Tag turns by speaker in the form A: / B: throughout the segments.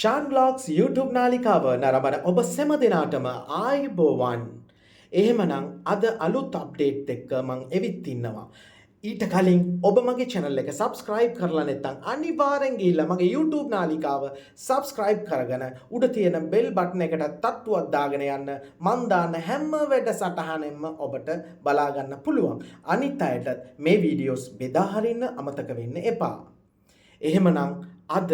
A: Shan blogs YouTube නාලිකාව නරඹන ඔබ සැම දෙනාටම ආයුබෝවන්. එහෙමනම් අද අලුත් අප්ඩේට් එක්ක මං එවිත් ඉන්නවා. ඊට කලින් ඔබ මගේ channel එක subscribe කරලා නැත්නම් අනිවාර්යෙන් ගිහිල්ලා මගේ YouTube නාලිකාව subscribe කරගෙන උඩ තියෙන bell button එකට තට්ටුවක් දාගෙන යන්න. මං දාන හැම වැඩසටහනෙම ඔබට බලා ගන්න පුළුවන්. අනිත් අයට මේ වීඩියෝස් බෙදා හරින්න අමතක වෙන්න එපා. එහෙමනම් අද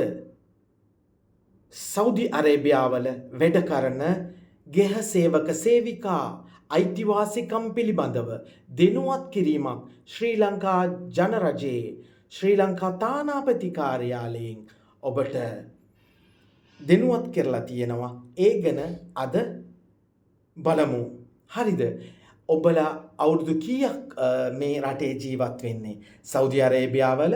A: සෞදි අරේබියාවල වැඩ කරන ගෙහ සේවක සේවිකා අයිතිවාසිකම් පිළිබඳව දෙනුවත් කිරීමක් ශ්‍රී ලංකා ජනරජයේ ශ්‍රී ලංකා තානාපති කාර්යාලයෙන් ඔබට දෙනුවත් කරලා තියෙනවා. ඒ ගැන අද බලමු. හරිද? ඔබලා අවුරුදු කීයක් මේ රටේ ජීවත් වෙන්නේ? සෞදි අරේබියාවල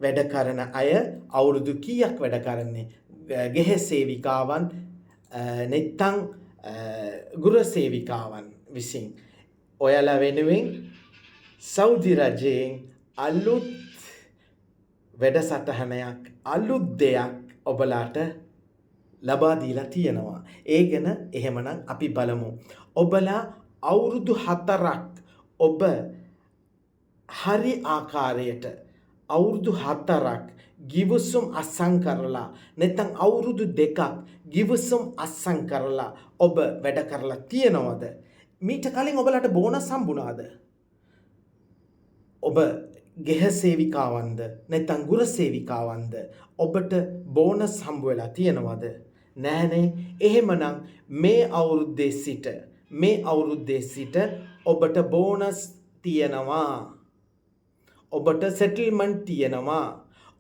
A: වැඩ කරන අය අවුරුදු කීයක් වැඩ කරන්නේ? ගෙහ සේවිකාවන් නැත්නම් ගෘහ සේවිකාවන් විසින් ඔයාලා වෙනුවෙන් සෞදි රජයෙන් අලුත් වැඩසටහනයක් අලුත් දෙයක් ඔබලාට ලබා දීලා තියෙනවා. ඒ ගැන එහෙමනම් අපි බලමු. ඔබලා අවුරුදු 4ක් ඔබ හරි ආකාරයට අවුරුදු 4ක් ගිවිසුම් අත්සන් කරලා නැත්නම් අවුරුදු 2ක් ගිවිසුම් අත්සන් කරලා ඔබ වැඩ කරලා තියනවද? මීට කලින් ඔබලට බෝනස් හම්බුණාද? ඔබ ගෙහ සේවිකාවන්ද නැත්නම් ගෘහ සේවිකාවන්ද ඔබට බෝනස් හම්බ වෙලා තියනවද? නෑනේ. එහෙමනම් මේ අවුරුද්දේ සිට ඔබට බෝනස් තියනවා. ඔබට සෙටල්මන්ට් තියනවා.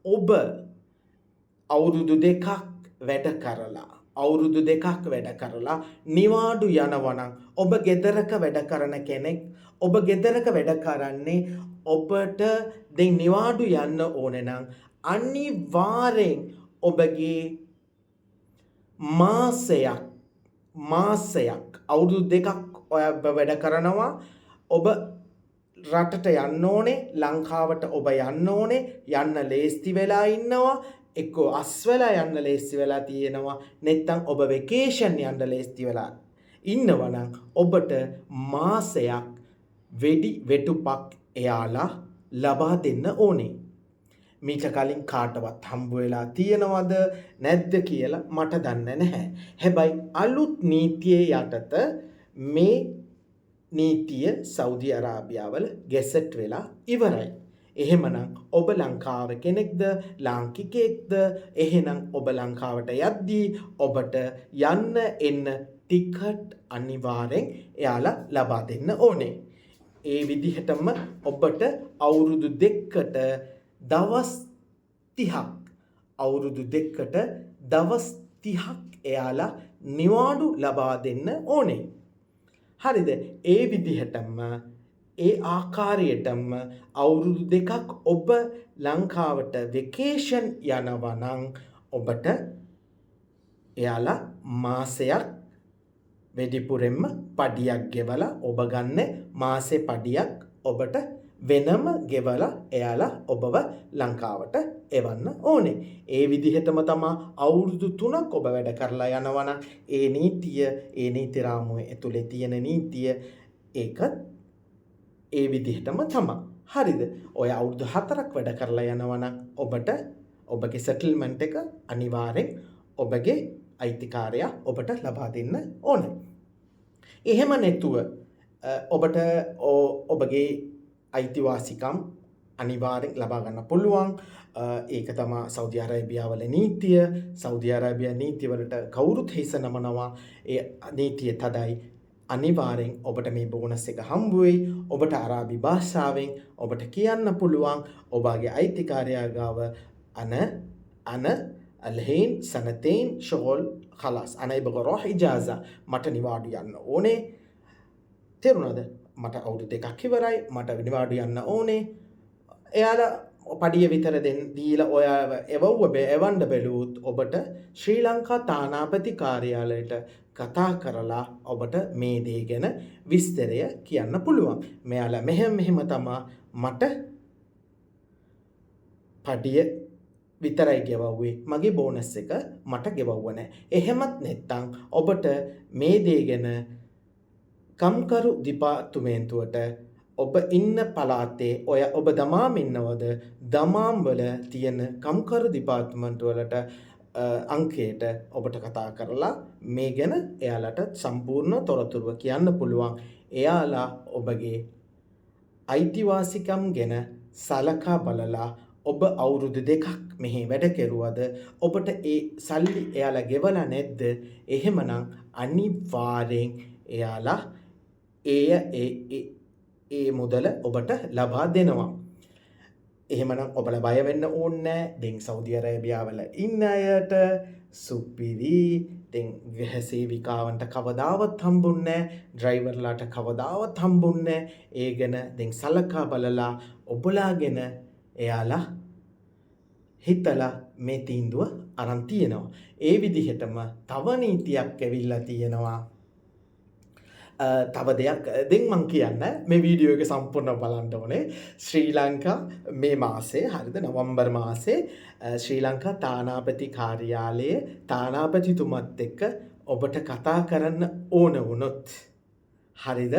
A: ඔබ අවුරුදු 2ක් වැඩ කරලා නිවාඩු යනවා නම් ඔබ ගෙදරක වැඩ කරන කෙනෙක් ඔබ ගෙදරක වැඩ කරන්නේ ඔබට දැන් නිවාඩු යන්න ඕනේ නම් අනිවාර්යෙන් ඔබගේ මාසයක් අවුරුදු 2ක් ඔය වැඩ කරනවා. ඔබ රටට යන්න ඕනේ, ලංකාවට ඔබ යන්න ඕනේ, යන්න ලේස්ති වෙලා ඉන්නවා, එක්කෝ අස්වැලා යන්න ලේස්ති වෙලා තියෙනවා, නැත්නම් ඔබ වෙකේෂන් යන්න ලේස්ති වෙලා ඉන්නවා නම් ඔබට මාසයක් වෙඩි වෙටුපක් එයාලා ලබා දෙන්න ඕනේ. මීට කලින් කාටවත් හම්බ වෙලා තියෙනවද නැද්ද කියලා මට දන්නේ නැහැ. හැබැයි අලුත් නීතියේ යටත මේ නීතිය සෞදි අරාබියාවල ගැසට් වෙලා ඉවරයි. එහෙමනම් ඔබ ලංකාවේ කෙනෙක්ද ලාංකිකයෙක්ද? එහෙනම් ඔබ ලංකාවට යද්දී ඔබට යන්න එන්න ටිකට් අනිවාර්යෙන් එයාලා ලබා දෙන්න ඕනේ. ඒ විදිහටම ඔබට අවුරුදු 2කට දවස් 30ක් එයාලා නිවාඩු ලබා දෙන්න ඕනේ. හරිද? ඒ විදිහටම ඒ ආකාරයටම අවුරුදු 2ක් ඔබ ලංකාවට වෙකේෂන් යනවා නම් ඔබට එයාලා මාසයක් වැඩිපුරෙන්ම පඩියක් ගෙවලා ඔබ ගන්න මාසේ පඩියක් ඔබට වෙනම ගෙවලා එයාලා ඔබව ලංකාවට එවන්න ඕනේ. ඒ විදිහටම තමයි අවුරුදු 3ක් ඔබ වැඩ කරලා යනවා නම් ඒ නීති රාමුවේ ඇතුලේ තියෙන නීතිය ඒකත් ඒ විදිහටම තමයි. හරිද? ඔය අවුරුදු 4ක් වැඩ කරලා යනවා නම් ඔබට ඔබගේ සෙටල්මන්ට් එක අනිවාර්යෙන් ඔබගේ අයිතිකාරයා ඔබට ලබා දෙන්න ඕනේ. එහෙම නැතුව ඔබට ඔබගේ අයිතිවාසිකම් අනිවාර්යෙන් ලබා ගන්න පුළුවන්. ඒක තමයි සෞදි අරේබියාවල නීතිය. සෞදි අරේබියා නීතිවලට කවුරුත් හිස නමනවා. ඒ නීතිය තදයි. අනිවාර්යෙන් ඔබට මේ බෝනස් එක හම්බ වෙයි. ඔබට අරාබි භාෂාවෙන් ඔබට කියන්න පුළුවන් ඔබගේ අයිතිකාරයා ගාව අන الحين سنتين شغل خلاص أنا يبغى أروح إجازة මට නිවාඩු යන්න ඕනේ. තේරුණාද? මට අවුරුදු 2ක් ඉවරයි. මට නිවාඩු යන්න ඕනේ. එයාලා පඩිය විතර දීලා ඔය එවන්න බැලුවොත් ඔබට ශ්‍රී ලංකා තානාපති කාර්යාලයට කතා කරලා ඔබට මේ දේ ගැන විස්තරය කියන්න පුළුවන්. මෙයාලා මෙහෙම තමයි මට පඩිය විතරයි ගෙවුවේ. මගේ බෝනස් එක මට ගෙවුව නැහැ. එහෙමත් නැත්නම් ඔබට මේ දේ ගැන කම්කරු දෙපාර්තමේන්තුවට ඔබ ඉන්න පළාතේ ඔබ දමාම් ඉන්නවද? දමාම් වල තියෙන කම්කරු දෙපාර්තමේන්තු වලට අංකයට ඔබට කතා කරලා මේ ගැන එයාලට සම්පූර්ණ තොරතුරු කියන්න පුළුවන්. එයාලා ඔබගේ අයිතිවාසිකම් ගැන සලකා බලලා ඔබ අවුරුදු 2ක් මෙහි වැඩ කෙරුවද ඔබට ඒ සල්ලි එයාලා ගෙවලා නැද්ද? එහෙමනම් අනිවාර්යෙන් එයාලා ඒ මුදල ඔබට ලබා දෙනවා. එහෙමනම් ඔබලා බය වෙන්න ඕනේ නැහැ. දැන් සෞදි අරේබියාවල ඉන්න අයට සුපිරි දැන් ගෘහ සේවිකාවන්ට කවදාවත් හම්බුන්නේ නැහැ. ඩ්‍රයිවර්ලාට කවදාවත් හම්බුන්නේ නැහැ. ඒ ගැන දැන් සලකා බලලා ඔබලාගෙන එයාලා හිතලා මේ තීන්දුව අරන් තියෙනවා. ඒ විදිහටම තව නීතියක් ඇවිල්ලා තියෙනවා. තව දෙයක් දැන් මම කියන්න මේ වීඩියෝ එක සම්පූර්ණව බලන්න ඕනේ. ශ්‍රී ලංකා මේ මාසේ හරිද නොවැම්බර් මාසේ ශ්‍රී ලංකා තානාපති කාර්යාලයේ තානාපතිතුමත් එක්ක ඔබට කතා කරන්න ඕන වුණොත් හරිද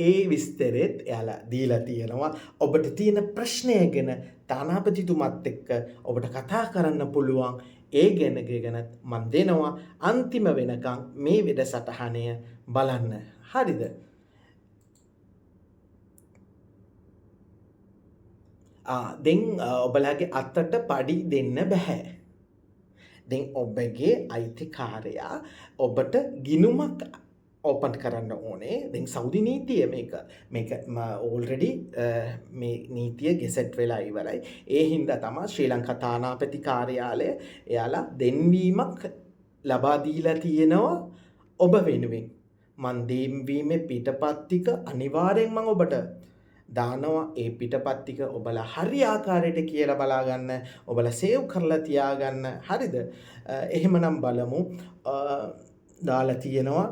A: ඒ විස්තරෙත් එයාලා දීලා තියෙනවා. ඔබට තියෙන ප්‍රශ්නය ගැන තානාපතිතුමත් එක්ක ඔබට කතා කරන්න පුළුවන්. ඒ ගැනත් මම දෙනවා. අන්තිම වෙනකන් මේ වැඩසටහනය බලන්න. හරිද? දැන් ඔබලාගේ අතට පඩි දෙන්න බෑ. දැන් ඔබගේ අයිතිකාරයා ඔබට ගිණුමක් ඕපන් කරන්න ඕනේ. දැන් සෞදි නීතිය මේක ඕල්රෙඩි මේ නීතිය ගෙසට් වෙලා ඉවරයි. ඒ හින්දා තමයි ශ්‍රී ලංකා තානාපති කාර්යාලය එයාලා දෙන්වීමක් ලබා දීලා තියෙනවා ඔබ වෙනුවෙන්. මන් දෙන්වීමේ පිටපත් ටික අනිවාර්යෙන් මම ඔබට දානවා. ඒ පිටපත් ටික ඔබලා හරි ආකාරයට කියලා බලා ගන්න. ඔබලා සේව් කරලා තියාගන්න. හරිද? එහෙමනම් බලමු. දාලා තියෙනවා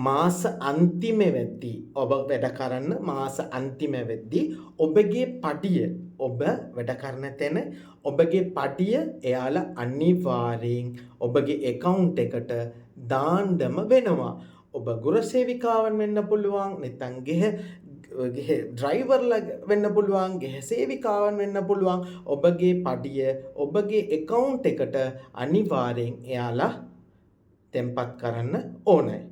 A: මාස අන්තිම වෙද්දී ඔබ වැඩ කරන්න මාස අන්තිම වෙද්දී ඔබගේ පඩිය ඔබ වැඩ කරන තැන ඔබගේ පඩිය එයාලා අනිවාර්යෙන් ඔබගේ account එකට දාන්නම වෙනවා. ඔබ ගෘහසේවිකාවන් වෙන්න පුළුවන් නැත්නම් ගෙහ ඩ්‍රයිවර්ලා වෙන්න පුළුවන් ගෙහ සේවිකාවන් වෙන්න පුළුවන්. ඔබගේ පඩිය ඔබගේ account එකට අනිවාර්යෙන් එයාලා තැන්පත් කරන්න ඕනේ.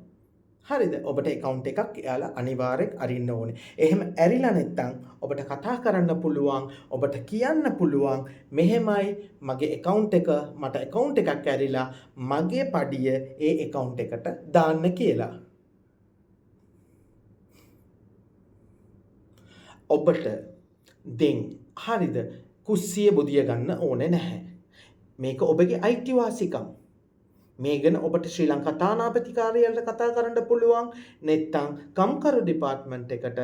A: හරිද? ඔබට account එකක් එයාලා අනිවාර්යෙන් අරින්න ඕනේ. එහෙම ඇරිලා නැත්නම් ඔබට කතා කරන්න පුළුවන්. ඔබට කියන්න පුළුවන් මෙහෙමයි මගේ account එක මට account එකක් ඇරිලා මගේ පඩිය ඒ account එකට දාන්න කියලා. ඔබට දෙන් හරිද? කුස්සිය බුදිය ගන්න ඕනේ නැහැ. මේක ඔබගේ අයිතිවාසිකම්. මේ ගැන ඔබට ශ්‍රී ලංකා තානාපති කාර්යාලයට කතා කරන්න පුළුවන්. නැත්නම් කම්කරු දෙපාර්තමේන්තු එකට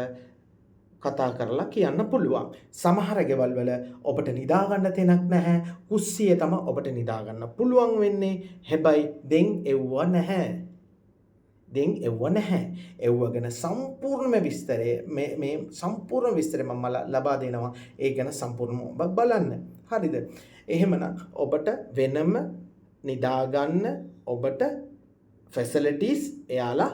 A: කතා කරලා කියන්න පුළුවන්. සමහර ගෙවල් වල ඔබට නිදා ගන්න තැනක් නැහැ. කුස්සිය තමයි ඔබට නිදා ගන්න පුළුවන් වෙන්නේ. හැබැයි දෙන් එව්ව නැහැ. එව්ව ගැන සම්පූර්ණ විස්තරය මේ සම්පූර්ණ විස්තරය මම ලබා දෙනවා. ඒ ගැන සම්පූර්ණව ඔබ බලන්න. හරිද? එහෙමනම් ඔබට වෙනම නිදාගන්න ඔබට ෆැසිලිටිස් එයාලා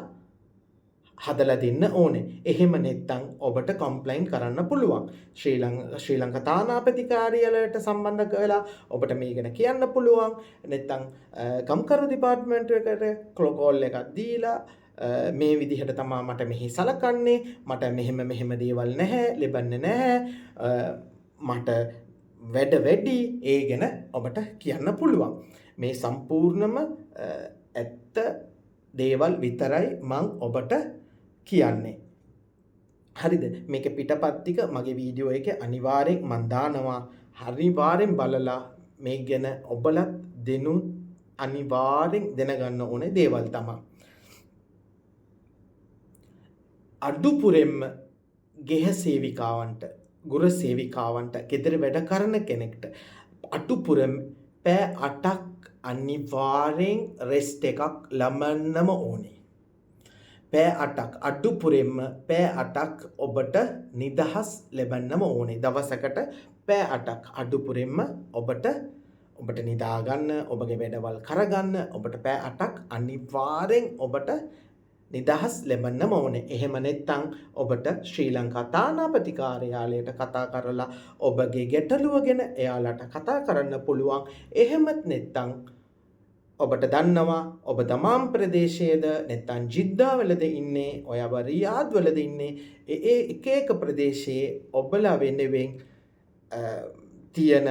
A: හදලා දෙන්න ඕනේ. එහෙම නැත්නම් ඔබට කම්ප්ලයින්ට් කරන්න පුළුවන්. ශ්‍රී ලංකා තානාපති කාර්යාලයට සම්බන්ධ වෙලා ඔබට මේ ගැන කියන්න පුළුවන්. නැත්නම් කම්කරු දෙපාර්තමේන්තු එකට කෝල් එකක් දීලා මේ විදිහට තමයි මට මෙහි සලකන්නේ. මට මෙහෙම දේවල් නැහැ, ලැබන්නේ නැහැ. මට වැඩ වැඩි ඒ ගැන ඔබට කියන්න පුළුවන්. මේ සම්පූර්ණම ඇත්ත දේවල් විතරයි මං ඔබට කියන්නේ. හරිද? මේක පිටපත් ටික මගේ වීඩියෝ එකේ අනිවාර්යෙන් මං දානවා. අනිවාර්යෙන් බලලා මේ ගැන ඔබලත් දෙනුන් අනිවාර්යෙන් දැනගන්න ඕනේ දේවල් තමයි. අඩුපුරෙන්ම ගෙහ සේවිකාවන්ට, ගෘහ සේවිකාවන්ට, ගෙදර වැඩ කරන කෙනෙක්ට අඩුපුරෙන් පැය 8ක් අනිවාර්යෙන් රෙස්ට් එකක් ලබන්නම ඕනේ. පැය 8ක් අඩුපුරෙන්ම පැය 8ක් ඔබට නිදහස් ලැබන්නම ඕනේ. දවසකට පැය 8ක් අඩුපුරින්ම ඔබට නිදා ගන්න, ඔබගේ වැඩවල් කරගන්න ඔබට පැය 8ක් අනිවාර්යෙන් ඔබට නිදහස් ලැබෙන්නම ඕනේ. එහෙම නැත්නම් ඔබට ශ්‍රී ලංකා තානාපති කාර්යාලයට කතා කරලා ඔබගේ ගැටලුව ගැන එයාලට කතා කරන්න පුළුවන්. එහෙමත් නැත්නම් ඔබට දන්නවා ඔබ දමාම් ප්‍රදේශයේද නැත්නම් ජිද්දාවලද ඉන්නේ, ඔයව රියාද් වලද ඉන්නේ, ඒ එක ප්‍රදේශයේ ඔබලා වෙනුවෙන් තියෙන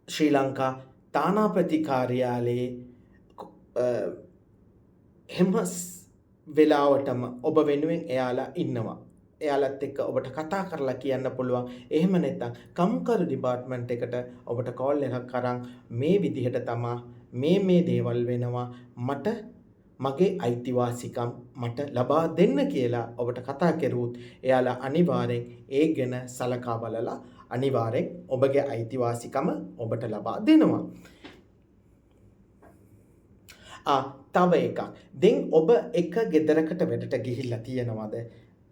A: ශ්‍රී ලංකා තානාපති කාර්යාලයේ හැම වෙලාවටම ඔබ වෙනුවෙන් එයාලා ඉන්නවා. එයාලත් එක්ක ඔබට කතා කරලා කියන්න පුළුවන්. එහෙම නැත්නම් කම්කරු ඩිපාර්ට්මන්ට් එකට ඔබට කෝල් එකක් අරන් මේ විදිහට තමා මේ දේවල් වෙනවා, මට මගේ අයිතිවාසිකම් මට ලබා දෙන්න කියලා ඔබට කතා කරුවොත් එයාලා අනිවාර්යෙන් ඒ ගැන සලකා බලලා අනිවාර්යෙන් ඔබගේ අයිතිවාසිකම ඔබට ලබා දෙනවා. තව එකක්. දැන් ඔබ එක ගෙදරකට වැඩට ගිහිල්ලා තියෙනවද?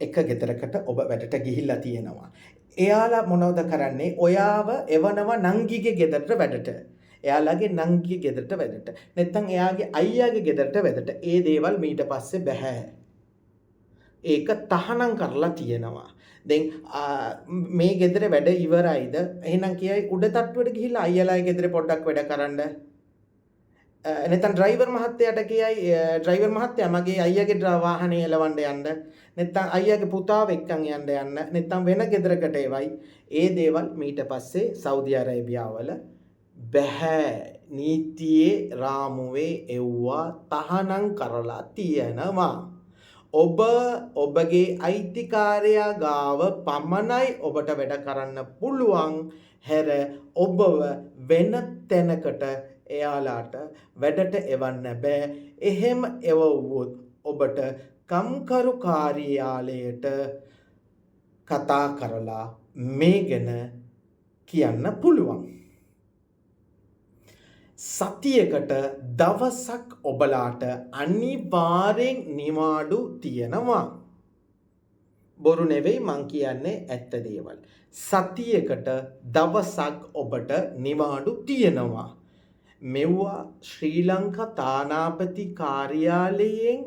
A: එක ගෙදරකට ඔබ වැඩට ගිහිල්ලා තියෙනවා. එයාලා මොනවද කරන්නේ? ඔයාව එවනවා නංගිගේ ගෙදරට වැඩට. එයාලගේ නංගිගේ ගෙදරට වැඩට. නැත්නම් එයාගේ අයියාගේ ගෙදරට වැඩට. ඒ දේවල් ඊට පස්සේ බෑ. ඒක තහනම් කරලා තියෙනවා. දැන් මේ ගෙදර වැඩ ඉවරයිද? එහෙනම් කියයි උඩ තට්ටුවට ගිහිල්ලා අයියාලාගේ ගෙදර පොඩ්ඩක් වැඩ කරන්න. නැත්නම් ඩ්‍රයිවර් මහත්තයාට කියයි ඩ්‍රයිවර් මහත්තයා මගේ අයියාගේ වාහනේ එලවන්න යන්න. නැත්නම් අයියාගේ පුතාව එක්කන් යන්න. නැත්නම් වෙන ගෙදරකට එවයි. ඒ දේවල් ඊට පස්සේ සෞදි අරේබියාවල බෑ. නීතියේ රාමුවේ එව්වා තහනම් කරලා තියෙනවා. ඔබ ඔබගේ අයිතිකාරයා ගාව පමණයි ඔබට වැඩ කරන්න පුළුවන්. හැර ඔබව වෙන තැනකට එයාලාට වැඩට එවන්න බෑ. එහෙම එවවුවොත් ඔබට කම්කරු කාර්යාලයට කතා කරලා මේ ගැන කියන්න පුළුවන්. සතියකට දවසක් ඔබලාට අනිවාර්යෙන් නිවාඩු තියෙනවා. බොරු නෙවෙයි මං කියන්නේ ඇත්ත දේවල්. සතියකට දවසක් ඔබට නිවාඩු තියෙනවා. මෙව්වා ශ්‍රී ලංකා තානාපති කාර්යාලයෙන්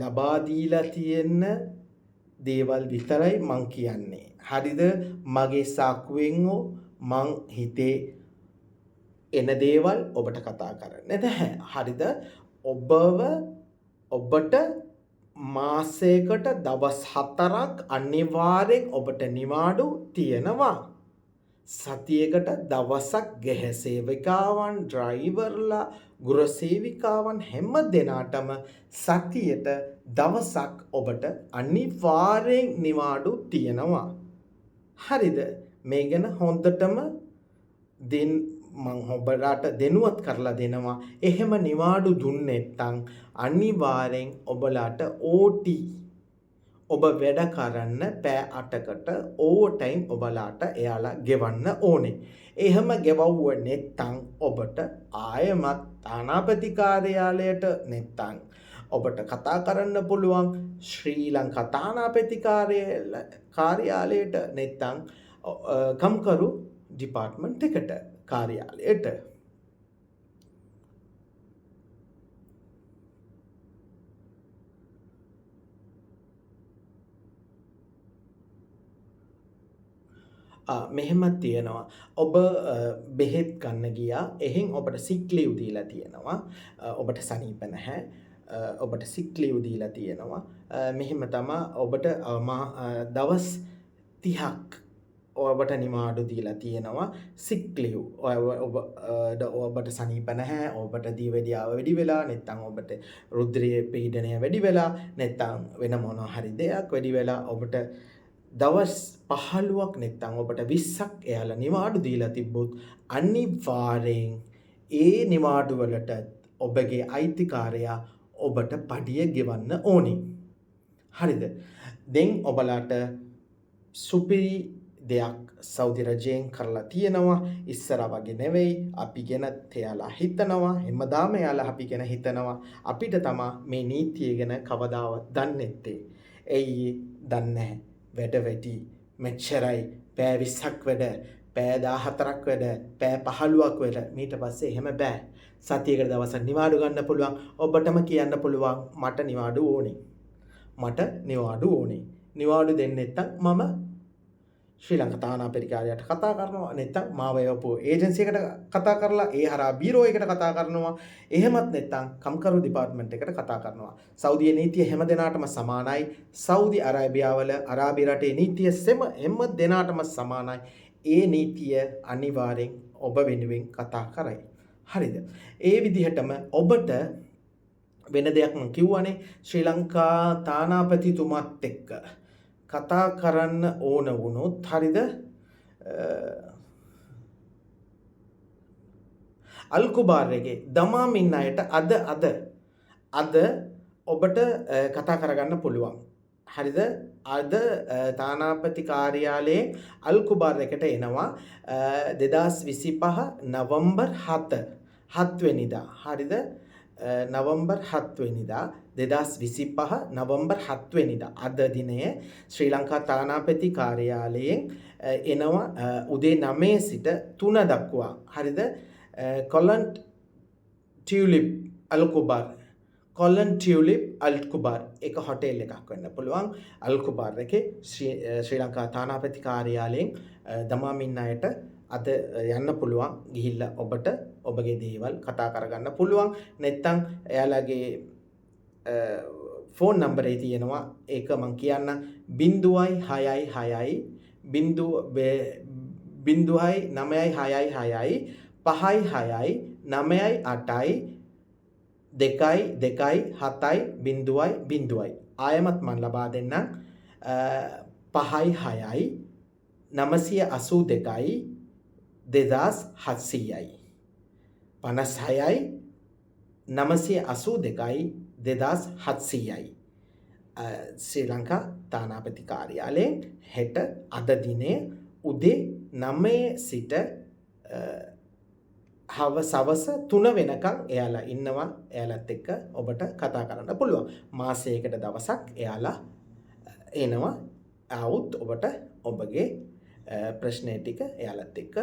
A: ලබා දීලා තියෙන දේවල් විතරයි මං කියන්නේ. හරිද? මගේ සාක්කුවෙන් මං හිතේ එන දේවල් ඔබට කතා කරන්න නැහැ. හරිද? ඔබට මාසයකට දවස් 4ක් අනිවාර්යෙන් ඔබට නිවාඩු තියෙනවා. සතියකට දවසක් ගැහැ සේවිකාවන්, ඩ්‍රයිවර්ලා, ගෘහ සේවිකාවන් හැම දෙනාටම සතියට දවසක් ඔබට අනිවාර්යෙන් නිවාඩු තියෙනවා. හරිද? මේ ගැන හොඳටම මං ඔබලාට දෙනුවත් කරලා දෙනවා. එහෙම නිවාඩු දුන්නේ නැත්නම් අනිවාර්යෙන් ඔබලාට OT ඔබ වැඩ කරන්න පැය 8කට ඕවර් ටයිම් ඔබලාට එයාලා ගෙවන්න ඕනේ. එහෙම ගෙවුව නැත්නම් ඔබට ආයමත් තානාපති කාර්යාලයට නැත්නම් ඔබට කතා කරන්න පුළුවන් ශ්‍රී ලංකා තානාපති කාර්යාලයට නැත්නම් කම්කරු ඩිපාර්ට්මන්ට් එකට කාර්යාලයට. මෙහෙමත් තියෙනවා. ඔබ බෙහෙත් ගන්න ගියා. එහෙන් ඔබට සික් ලීව් දීලා තියෙනවා. ඔබට සනීප නැහැ. ඔබට සික් ලීව් දීලා තියෙනවා. මෙහෙම තමයි ඔබට දවස් 30ක් ඔබට නිවාඩු දීලා තියෙනවා. Sick leave. ඔබට සනීප නැහැ. ඔබට දීවැඩියාව වැඩි වෙලා නැත්නම් ඔබට රුධිරයේ පීඩනය වැඩි වෙලා නැත්නම් වෙන මොනවා හරි දෙයක් වැඩි වෙලා ඔබට දවස් 15ක් නැත්නම් ඔබට 20ක් එයාලා නිවාඩු දීලා තිබ්බොත් අනිවාර්යෙන් ඒ නිවාඩු වලට ඔබගේ අයිතිකාරයා ඔබට පඩිය ගෙවන්න ඕනේ. හරිද? දැන් ඔබලාට සුපිරි දෙයක් සෞදි රජයෙන් කරලා තියෙනවා. ඉස්සර වගේ නෙවෙයි. අපි ගැන එයාලා හිතනවා. හැමදාම එයාලා අපි ගැන හිතනවා. අපිට තමයි මේ නීතිය ගැන කවදාවත් දන්නේ නැත්තේ. ඇයි දන්නේ නැහැ? වැඩ වැඩි මෙච්චරයි පෑ 20ක් වැඩ, පෑ 14ක් වැඩ, පෑ 15ක් වැඩ. ඊට පස්සේ එහෙම බෑ. සතියකට දවසක් නිවාඩු ගන්න පුළුවන්. ඔබටම කියන්න පුළුවන් මට නිවාඩු ඕනේ. මට නිවාඩු ඕනේ. නිවාඩු දෙන්නේ නැත්නම් මම ශ්‍රී ලංකා තානාපතිකාරයට කතා කරනවා. නැත්නම් මාව යවපු ඒජන්සි එකට කතා කරලා ඒ හරහා බීරෝ එකට කතා කරනවා. එහෙමත් නැත්නම් කම්කරු ඩිපාර්ට්මන්ට් එකට කතා කරනවා. සෞදියේ නීතිය හැම දෙනාටම සමානයි. සෞදි අරාබියාවල අරාබි රටේ නීතිය හැම දෙනාටම සමානයි. ඒ නීතිය අනිවාර්යෙන් ඔබ වෙනුවෙන් කතා කරයි. හරිද? ඒ විදිහටම ඔබට වෙන දෙයක් මම කිව්වනේ ශ්‍රී ලංකා තානාපතිතුමත් එක්ක කතා කරන්න ඕන වුණොත් හරිද අල්කුබාර් එකේ දමාම් ඉන්න අයට අද ඔබට කතා කරගන්න පුළුවන්. හරිද? අද තානාපති කාර්යාලයේ අල්කුබාර් එකට එනවා 2025 නවම්බර් 7 වෙනිදා. හරිද? නවම්බර් 7 වෙනිදා 2025 නවම්බර් 7 වෙනිදා අද දිනය ශ්‍රී ලංකා තානාපති කාර්යාලයෙන් එනවා උදේ 9 සිට 3 දක්වා. හරිද? කොලන්ට් ටියුලිප් අල්කුබාර් එක හොටෙල් එකක් වෙන්න පුළුවන්. අල්කුබාර් එකේ ශ්‍රී ලංකා තානාපති කාර්යාලයෙන් දමාමින් අයට අද යන්න පුළුවන්. ගිහිල්ලා ඔබට ඔබගේ දේවල් කතා කරගන්න පුළුවන්. නැත්නම් එයාලගේ ෆෝන් නම්බරේ තියෙනවා. ඒක මම කියන්න 066 0.966 566 9.8යි 2.2.7.0.0යි. ආයමත් මම ලබා දෙන්නම් 566 982යි 2700යි 56යි 982යි 2700යි. ශ්‍රී ලංකා තානාපති කාර්යාලයෙන් හෙට අද දිනේ උදේ 9 සිට සවස 3 වෙනකම් එයාලා ඉන්නවා. එයාලත් එක්ක ඔබට කතා කරන්න පුළුවන්. මාසයකට දවසක් එයාලා එනවා. ආවුත් ඔබට ඔබගේ ප්‍රශ්න ටික එයාලත් එක්ක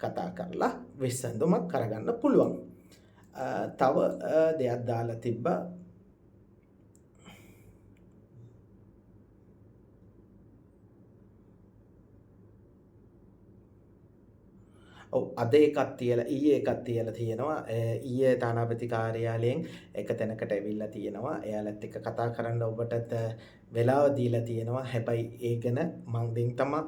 A: කතා කරලා විසඳුමක් කරගන්න පුළුවන්. තව දෙයක් දාලා තිබ්බා. ඔව් අද එකක් තියලා ඊයේ එකක් තියලා තියෙනවා. ඊයේ තානාපති කාර්යාලයෙන් එක තැනකට ඇවිල්ලා තියෙනවා. එයාලත් එක්ක කතා කරන්න ඔබට වෙලාව දීලා තියෙනවා. හැබැයි ඒ ගැන මං දෙන් තමයි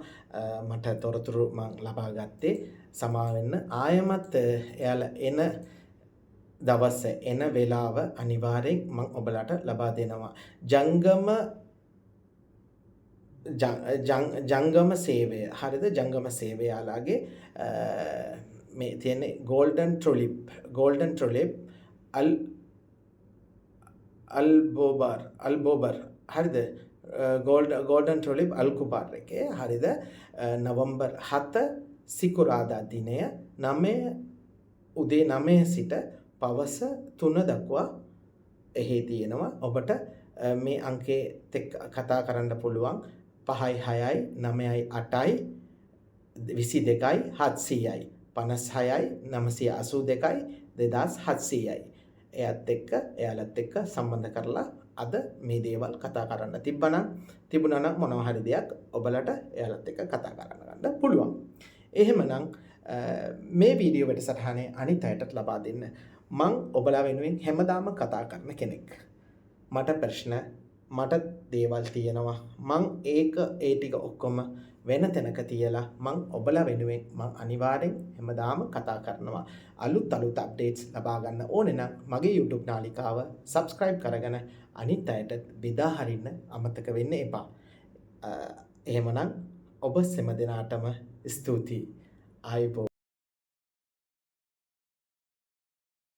A: මට තොරතුරු මං ලබා ගත්තේ. සමා වෙන්න ආයමත් එයාලා එන දවස එන වෙලාව අනිවාර්යෙන් මං ඔබලට ලබා දෙනවා. ජංගම සේවය. හරිද? ජංගම සේවය යාලාගේ මේ තියෙන්නේ ගෝල්ඩන් ට්‍රුලිප් අල්බෝබර්. හරිද? ගෝල්ඩන් ට්‍රුලිප් අල්කුබාර් එකේ. හරිද? නවම්බර් 7 සිකුරාදා දිනය 9 උදේ 9 සිට පවස 3 දක්වා එහි තියෙනවා. ඔබට මේ අංකේ කතා කරන්න පුළුවන් 566යි 9.8යි 22යි 700යි 56යි 982යි 2700යි. එයාලත් එක්ක සම්බන්ධ කරලා අද මේ දේවල් කතා කරන්න තිබුණා නම් මොනවා හරි දෙයක් ඔබලට එයාලත් එක්ක කතා කරන්න පුළුවන්. එහෙමනම් මේ වීඩියෝ වැඩසටහනේ අනිත් අයටත් ලබා දෙන්න. මං ඔබලා වෙනුවෙන් හැමදාම කතා කරන කෙනෙක්. මට ප්‍රශ්න මට දේවල් තියෙනවා. මං ඒ ටික ඔක්කොම වෙන තැනක තියලා මං ඔබලා වෙනුවෙන් මං අනිවාර්යෙන් හැමදාම කතා කරනවා. අලුත් අප්ඩේට්ස් ලබා ගන්න ඕනේ නම් මගේ YouTube නාලිකාව subscribe කරගෙන අනිත් අයට බෙදා හරින්න අමතක වෙන්න එපා. එහෙමනම් ඔබ සෑම දිනාටම ස්තුතියි. ආයුබෝවන්.